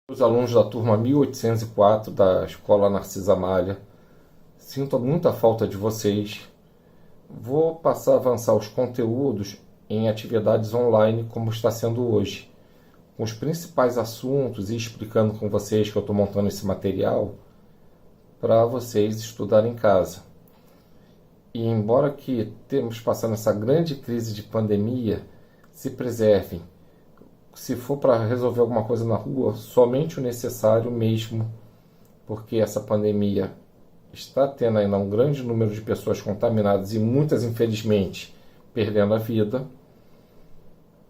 Os alunos da turma 1804 da Escola Narcisa Malha, sinto muita falta de vocês. Vou passar a avançar os conteúdos em atividades online como está sendo hoje, com os principais assuntos e explicando com vocês que eu estou montando esse material para vocês estudarem em casa. E embora que temos passando essa grande crise de pandemia, se preservem. Se for para resolver alguma coisa na rua, somente o necessário mesmo, porque essa pandemia está tendo ainda um grande número de pessoas contaminadas e muitas, infelizmente, perdendo a vida.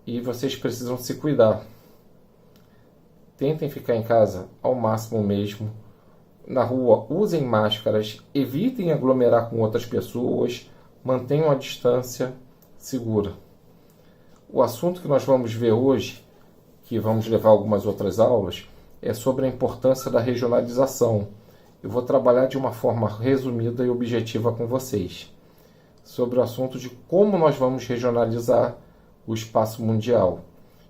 E vocês precisam se cuidar. Tentem ficar em casa ao máximo mesmo. Na rua, usem máscaras, evitem aglomerar com outras pessoas, mantenham a distância segura. O assunto que nós vamos ver hoje, que vamos levar algumas outras aulas, é sobre a importância da regionalização. Eu vou trabalhar de uma forma resumida e objetiva com vocês, sobre o assunto de como nós vamos regionalizar o espaço mundial.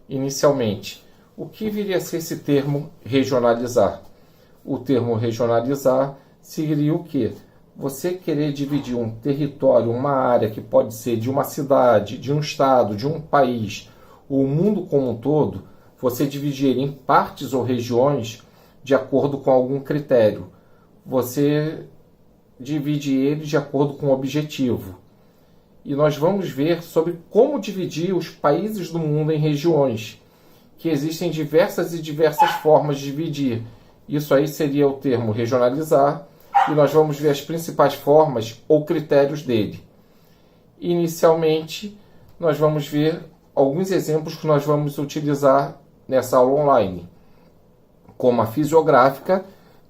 Inicialmente, o que viria a ser esse termo regionalizar? O termo regionalizar seria o quê? Você querer dividir um território, uma área que pode ser de uma cidade, de um estado, de um país, ou o mundo como um todo, você dividir em partes ou regiões de acordo com algum critério. Você divide ele de acordo com o objetivo. E nós vamos ver sobre como dividir os países do mundo em regiões, que existem diversas formas de dividir. Isso aí seria o termo regionalizar, e nós vamos ver as principais formas ou critérios dele. Inicialmente, nós vamos ver alguns exemplos que nós vamos utilizar nessa aula online, como a fisiográfica,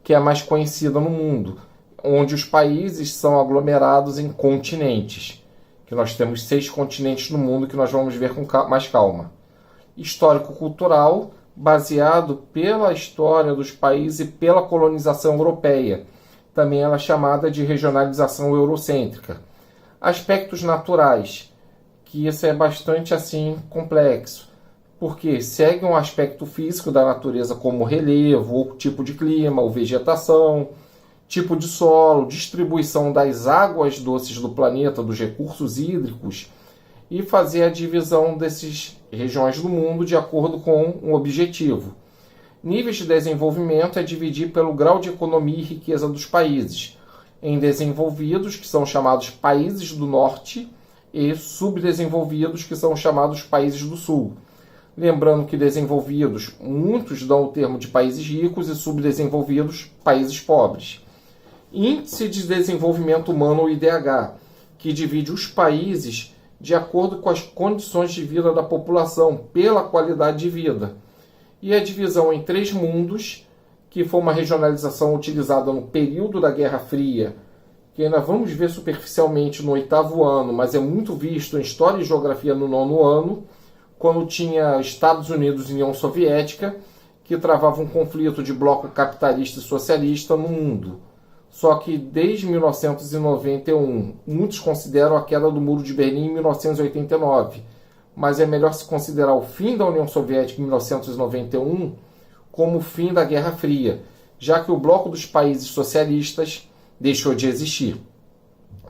que é a mais conhecida no mundo, onde os países são aglomerados em continentes, que nós temos 6 continentes no mundo que nós vamos ver com mais calma. Histórico-cultural, baseado pela história dos países e pela colonização europeia, também ela é chamada de regionalização eurocêntrica. Aspectos naturais, que isso é bastante assim complexo, porque segue um aspecto físico da natureza como relevo, ou tipo de clima, ou vegetação, tipo de solo, distribuição das águas doces do planeta, dos recursos hídricos, e fazer a divisão dessas regiões do mundo de acordo com um objetivo. Níveis de desenvolvimento é dividir pelo grau de economia e riqueza dos países, em desenvolvidos, que são chamados países do norte, e subdesenvolvidos, que são chamados países do sul. Lembrando que desenvolvidos, muitos dão o termo de países ricos, e subdesenvolvidos, países pobres. Índice de Desenvolvimento Humano, ou IDH, que divide os países de acordo com as condições de vida da população, pela qualidade de vida. E a divisão em 3 mundos, que foi uma regionalização utilizada no período da Guerra Fria, que ainda vamos ver superficialmente no 8º ano, mas é muito visto em História e Geografia no 9º ano, quando tinha Estados Unidos e União Soviética, que travavam um conflito de bloco capitalista e socialista no mundo. Só que desde 1991, muitos consideram a queda do Muro de Berlim em 1989, mas é melhor se considerar o fim da União Soviética em 1991 como o fim da Guerra Fria, já que o bloco dos países socialistas deixou de existir.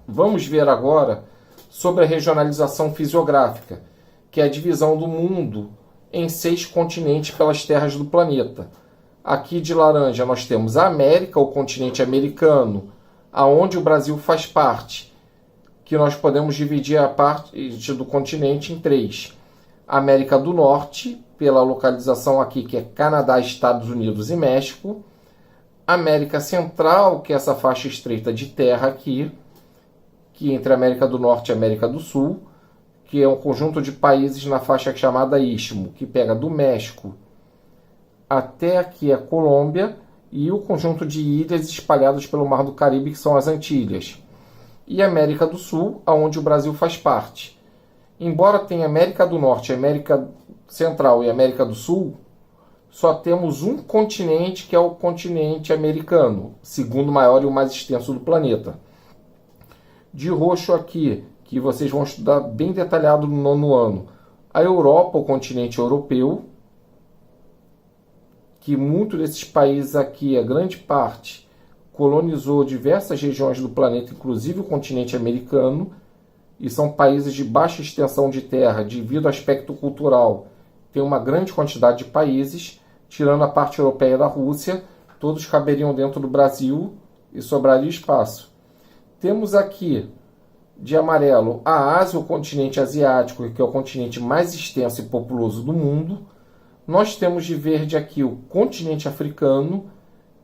Vamos ver agora sobre a regionalização fisiográfica, que é a divisão do mundo em 6 continentes pelas terras do planeta. Aqui de laranja nós temos a América, o continente americano, aonde o Brasil faz parte, que nós podemos dividir a parte do continente em 3. América do Norte, pela localização aqui, que é Canadá, Estados Unidos e México. América Central, que é essa faixa estreita de terra aqui, que é entre a América do Norte e a América do Sul, que é um conjunto de países na faixa chamada Istmo, que pega do México até aqui a Colômbia, e o conjunto de ilhas espalhadas pelo Mar do Caribe, que são as Antilhas. E a América do Sul, aonde o Brasil faz parte. Embora tenha América do Norte, América Central e América do Sul, só temos um continente, que é o continente americano, segundo maior e o mais extenso do planeta. De roxo aqui, que vocês vão estudar bem detalhado no 9º ano, a Europa, o continente europeu, que muitos desses países aqui, a grande parte, colonizou diversas regiões do planeta, inclusive o continente americano, e são países de baixa extensão de terra, devido ao aspecto cultural. Tem uma grande quantidade de países, tirando a parte europeia da Rússia, todos caberiam dentro do Brasil e sobraria espaço. Temos aqui, de amarelo, a Ásia, o continente asiático, que é o continente mais extenso e populoso do mundo. Nós temos de verde aqui o continente africano,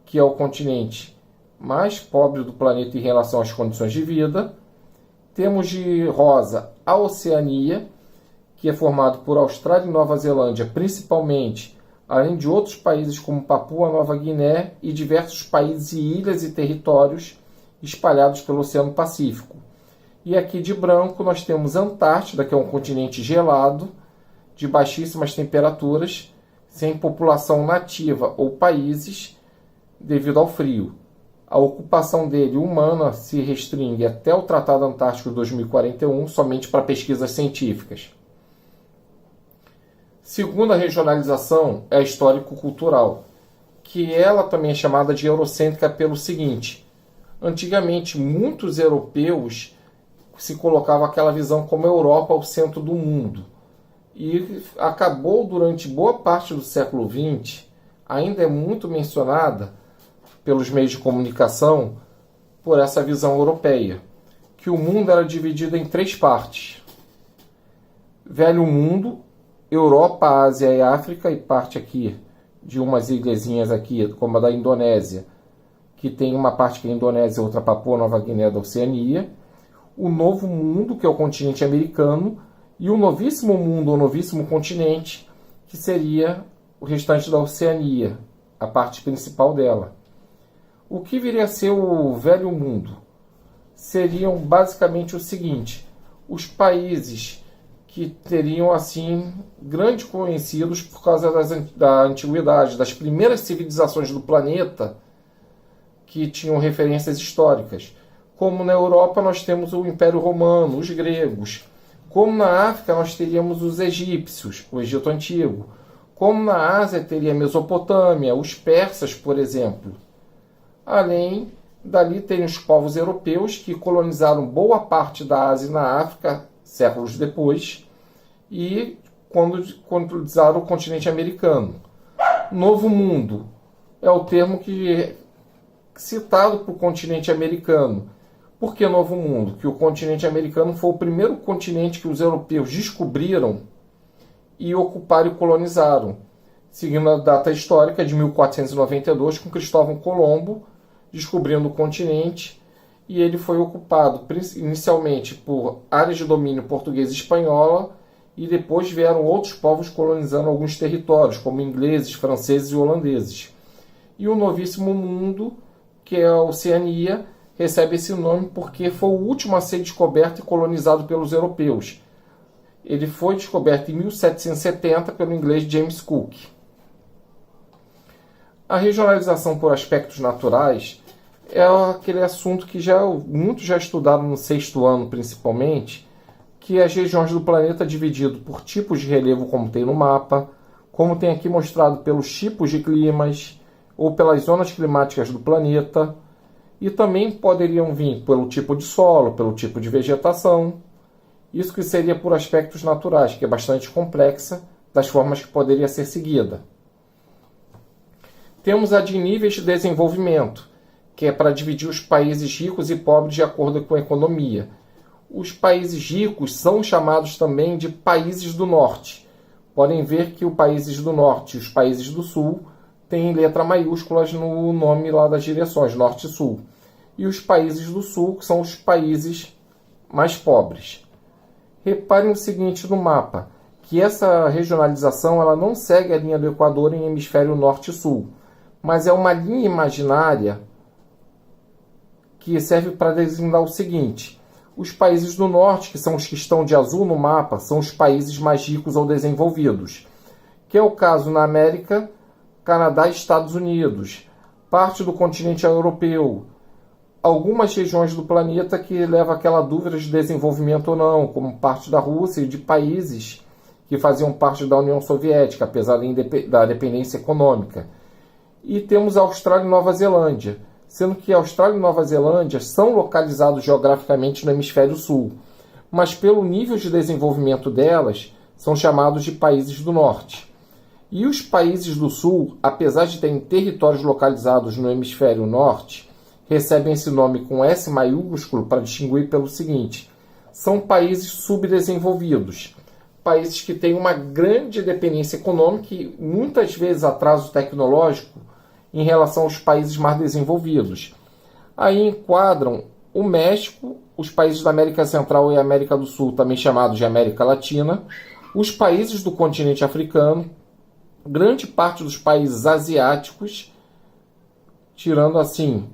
que é o continente mais pobre do planeta em relação às condições de vida. Temos de rosa a Oceania, que é formado por Austrália e Nova Zelândia, principalmente, além de outros países como Papua Nova Guiné e diversos países e ilhas e territórios espalhados pelo Oceano Pacífico. E aqui de branco nós temos a Antártida, que é um continente gelado, de baixíssimas temperaturas, sem população nativa ou países, devido ao frio. A ocupação dele humana se restringe até o Tratado Antártico de 2041, somente para pesquisas científicas. Segunda regionalização é a histórico-cultural, que ela também é chamada de eurocêntrica pelo seguinte: antigamente muitos europeus se colocavam aquela visão como a Europa o centro do mundo, e acabou durante boa parte do século XX, ainda é muito mencionada pelos meios de comunicação por essa visão europeia, que o mundo era dividido em três partes: Velho Mundo, Europa, Ásia e África, e parte aqui de umas ilhazinhas aqui, como a da Indonésia, que tem uma parte que é a Indonésia e outra Papua Nova Guiné da Oceania, o Novo Mundo, que é o continente americano, e o Novíssimo Mundo, ou Novíssimo Continente, que seria o restante da Oceania, a parte principal dela. O que viria a ser o Velho Mundo? Seriam basicamente o seguinte: os países que teriam, assim, grandes conhecidos por causa da antiguidade, das primeiras civilizações do planeta que tinham referências históricas. Como na Europa nós temos o Império Romano, os gregos. Como na África nós teríamos os egípcios, o Egito Antigo. Como na Ásia teria a Mesopotâmia, os persas, por exemplo. Além dali tem os povos europeus que colonizaram boa parte da Ásia e na África séculos depois, e quando colonizaram o continente americano. Novo Mundo é o termo que é citado para o continente americano. Por que Novo Mundo? Que o continente americano foi o primeiro continente que os europeus descobriram e ocuparam e colonizaram, seguindo a data histórica de 1492, com Cristóvão Colombo descobrindo o continente, e ele foi ocupado inicialmente por áreas de domínio português e espanhola, e depois vieram outros povos colonizando alguns territórios, como ingleses, franceses e holandeses. E o Novíssimo Mundo, que é a Oceania, recebe esse nome porque foi o último a ser descoberto e colonizado pelos europeus. Ele foi descoberto em 1770 pelo inglês James Cook. A regionalização por aspectos naturais é aquele assunto que muitos já estudaram no 6º ano, principalmente, que as regiões do planeta dividido por tipos de relevo, como tem no mapa, como tem aqui mostrado pelos tipos de climas ou pelas zonas climáticas do planeta, e também poderiam vir pelo tipo de solo, pelo tipo de vegetação. Isso que seria por aspectos naturais, que é bastante complexa, das formas que poderia ser seguida. Temos a de níveis de desenvolvimento, que é para dividir os países ricos e pobres de acordo com a economia. Os países ricos são chamados também de países do norte. Podem ver que os países do norte e os países do sul têm letra maiúsculas no nome lá das direções, norte e sul. E os países do sul, que são os países mais pobres. Reparem o seguinte no mapa, que essa regionalização ela não segue a linha do Equador em hemisfério norte e sul, mas é uma linha imaginária que serve para designar o seguinte: os países do norte, que são os que estão de azul no mapa, são os países mais ricos ou desenvolvidos, que é o caso na América, Canadá e Estados Unidos, parte do continente europeu, algumas regiões do planeta que leva aquela dúvida de desenvolvimento ou não, como parte da Rússia e de países que faziam parte da União Soviética, apesar da dependência econômica. E temos a Austrália e Nova Zelândia, sendo que a Austrália e Nova Zelândia são localizados geograficamente no hemisfério sul, mas pelo nível de desenvolvimento delas, são chamados de países do norte. E os países do sul, apesar de terem territórios localizados no hemisfério norte, recebem esse nome com S maiúsculo para distinguir pelo seguinte: são países subdesenvolvidos, países que têm uma grande dependência econômica e muitas vezes atraso tecnológico em relação aos países mais desenvolvidos. Aí enquadram o México, os países da América Central e América do Sul, também chamados de América Latina, os países do continente africano, grande parte dos países asiáticos, tirando assim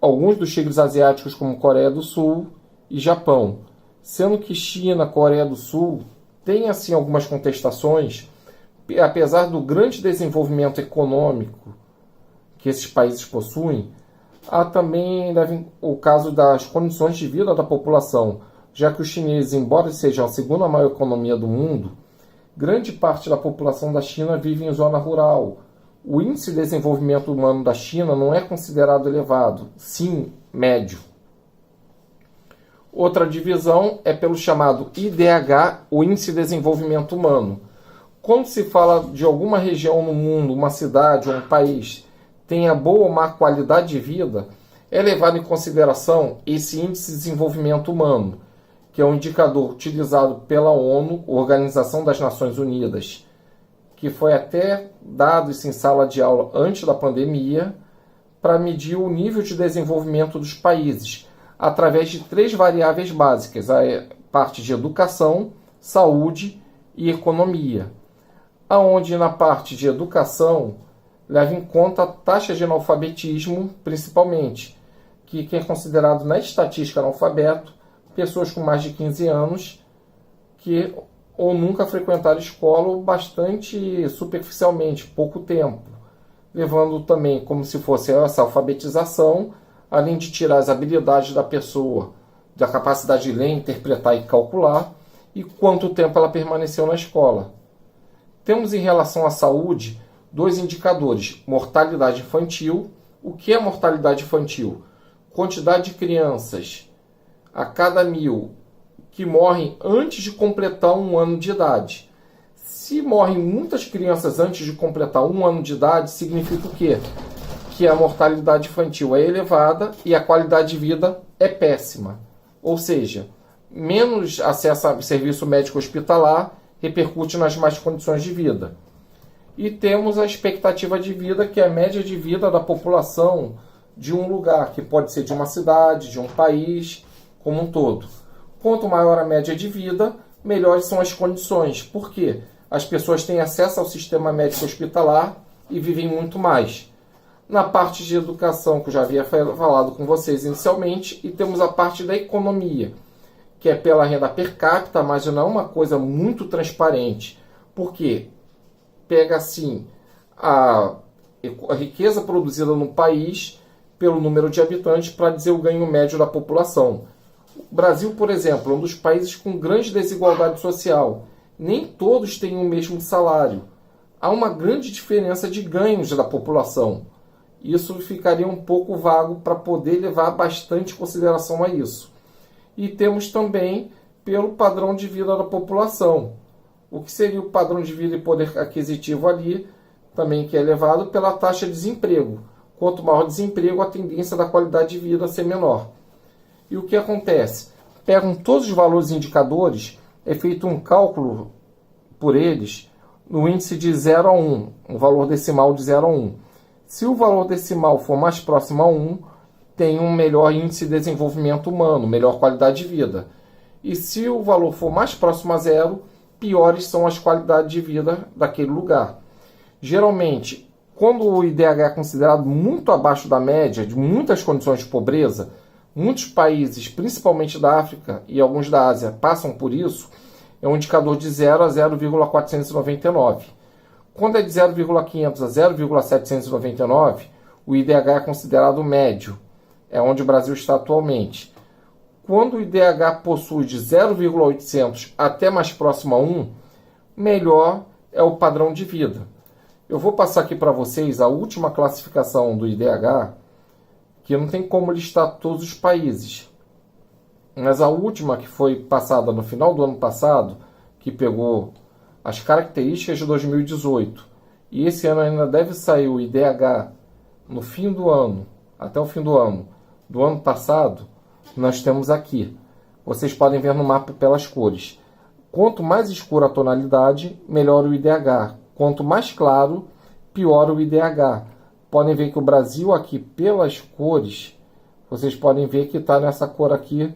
alguns dos tigres asiáticos como Coreia do Sul e Japão, sendo que China, Coreia do Sul têm assim algumas contestações, apesar do grande desenvolvimento econômico que esses países possuem. Há também o caso das condições de vida da população, já que os chineses, embora sejam a segunda maior economia do mundo, grande parte da população da China vive em zona rural. O índice de desenvolvimento humano da China não é considerado elevado, sim médio. Outra divisão é pelo chamado IDH, o Índice de Desenvolvimento Humano. Quando se fala de alguma região no mundo, uma cidade ou um país tenha boa ou má qualidade de vida, é levado em consideração esse Índice de Desenvolvimento Humano, que é um indicador utilizado pela ONU, Organização das Nações Unidas, que foi até dado isso em sala de aula antes da pandemia, para medir o nível de desenvolvimento dos países, através de 3 variáveis básicas: a parte de educação, saúde e economia. Aonde na parte de educação leva em conta a taxa de analfabetismo, principalmente, que é considerado na estatística analfabeto pessoas com mais de 15 anos que ou nunca frequentaram escola ou bastante superficialmente, pouco tempo, levando também como se fosse essa alfabetização, além de tirar as habilidades da pessoa, da capacidade de ler, interpretar e calcular, e quanto tempo ela permaneceu na escola. Temos em relação à saúde 2 indicadores: mortalidade infantil. O que é mortalidade infantil? Quantidade de crianças a cada 1000 que morrem antes de completar 1 ano de idade. Se morrem muitas crianças antes de completar 1 ano de idade, significa o quê? Que a mortalidade infantil é elevada e a qualidade de vida é péssima. Ou seja, menos acesso a serviço médico hospitalar repercute nas más condições de vida. E temos a expectativa de vida, que é a média de vida da população de um lugar, que pode ser de uma cidade, de um país, como um todo. Quanto maior a média de vida, melhores são as condições. Por quê? As pessoas têm acesso ao sistema médico hospitalar e vivem muito mais. Na parte de educação, que eu já havia falado com vocês inicialmente, e temos a parte da economia, que é pela renda per capita, mas não é uma coisa muito transparente. Por quê? Pega assim a riqueza produzida no país pelo número de habitantes para dizer o ganho médio da população. O Brasil, por exemplo, é um dos países com grande desigualdade social. Nem todos têm o mesmo salário. Há uma grande diferença de ganhos da população. Isso ficaria um pouco vago para poder levar bastante consideração a isso. E temos também pelo padrão de vida da população. O que seria o padrão de vida e poder aquisitivo ali, também que é elevado pela taxa de desemprego. Quanto maior o desemprego, a tendência da qualidade de vida a ser menor. E o que acontece? Pegam todos os valores indicadores, é feito um cálculo por eles no índice de 0 a 1, um valor decimal de 0 a 1. Se o valor decimal for mais próximo a 1, tem um melhor índice de desenvolvimento humano, melhor qualidade de vida. E se o valor for mais próximo a 0, piores são as qualidades de vida daquele lugar. Geralmente, quando o IDH é considerado muito abaixo da média de muitas condições de pobreza, muitos países, principalmente da África e alguns da Ásia, passam por isso, é um indicador de 0 a 0,499. Quando é de 0,500 a 0,799, o IDH é considerado médio, é onde o Brasil está atualmente. Quando o IDH possui de 0,800 até mais próximo a 1, melhor é o padrão de vida. Eu vou passar aqui para vocês a última classificação do IDH, que não tem como listar todos os países. Mas a última, que foi passada no final do ano passado, que pegou as características de 2018, e esse ano ainda deve sair o IDH no fim do ano, até o fim do ano passado, nós temos aqui. Vocês podem ver no mapa pelas cores. Quanto mais escura a tonalidade, melhor o IDH. Quanto mais claro, pior o IDH. Podem ver que o Brasil aqui, pelas cores, vocês podem ver que está nessa cor aqui,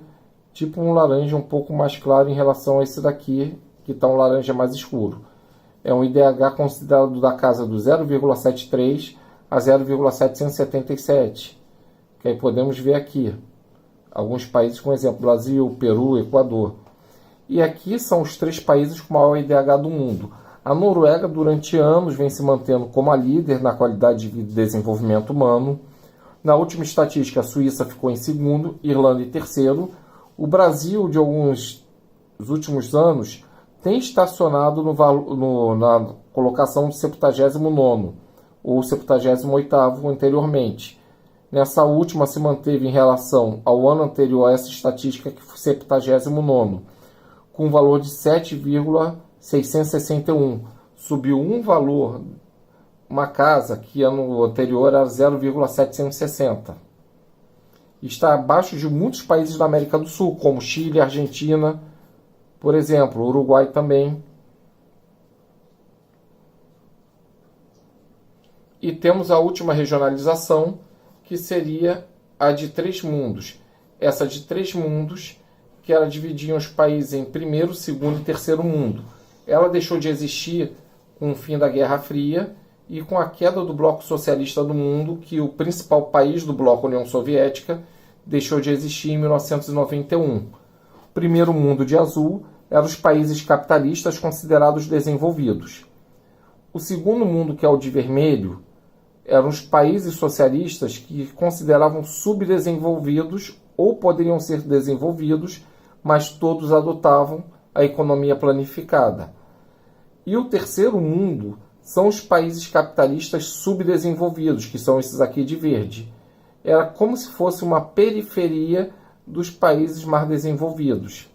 tipo um laranja um pouco mais claro em relação a esse daqui, que está um laranja mais escuro. É um IDH considerado da casa do 0,73 a 0,777. Que aí podemos ver aqui alguns países, como exemplo, Brasil, Peru, Equador. E aqui são os 3 países com o maior IDH do mundo. A Noruega, durante anos, vem se mantendo como a líder na qualidade de vida e desenvolvimento humano. Na última estatística, a Suíça ficou em segundo, Irlanda em terceiro. O Brasil, de alguns últimos anos, tem estacionado na colocação de 79º ou 78º anteriormente. Nessa última se manteve em relação ao ano anterior a essa estatística, que foi 79º, com um valor de 7,661. Subiu um valor, uma casa que ano anterior era 0,760. Está abaixo de muitos países da América do Sul, como Chile, Argentina, por exemplo, Uruguai também. E temos a última regionalização, que seria a de 3 mundos. Essa de 3 mundos, que ela dividia os países em primeiro, segundo e terceiro mundo. Ela deixou de existir com o fim da Guerra Fria e com a queda do bloco socialista do mundo, que o principal país do bloco União Soviética deixou de existir em 1991. O primeiro mundo de azul eram os países capitalistas considerados desenvolvidos. O segundo mundo, que é o de vermelho, eram os países socialistas que consideravam subdesenvolvidos ou poderiam ser desenvolvidos, mas todos adotavam a economia planificada. E o terceiro mundo são os países capitalistas subdesenvolvidos, que são esses aqui de verde. Era como se fosse uma periferia dos países mais desenvolvidos.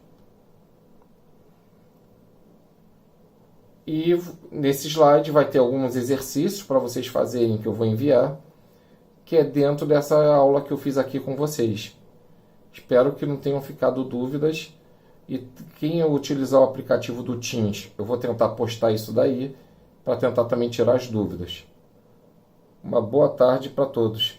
E nesse slide vai ter alguns exercícios para vocês fazerem, que eu vou enviar, que é dentro dessa aula que eu fiz aqui com vocês. Espero que não tenham ficado dúvidas. E quem utilizar o aplicativo do Teams, eu vou tentar postar isso daí, para tentar também tirar as dúvidas. Uma boa tarde para todos.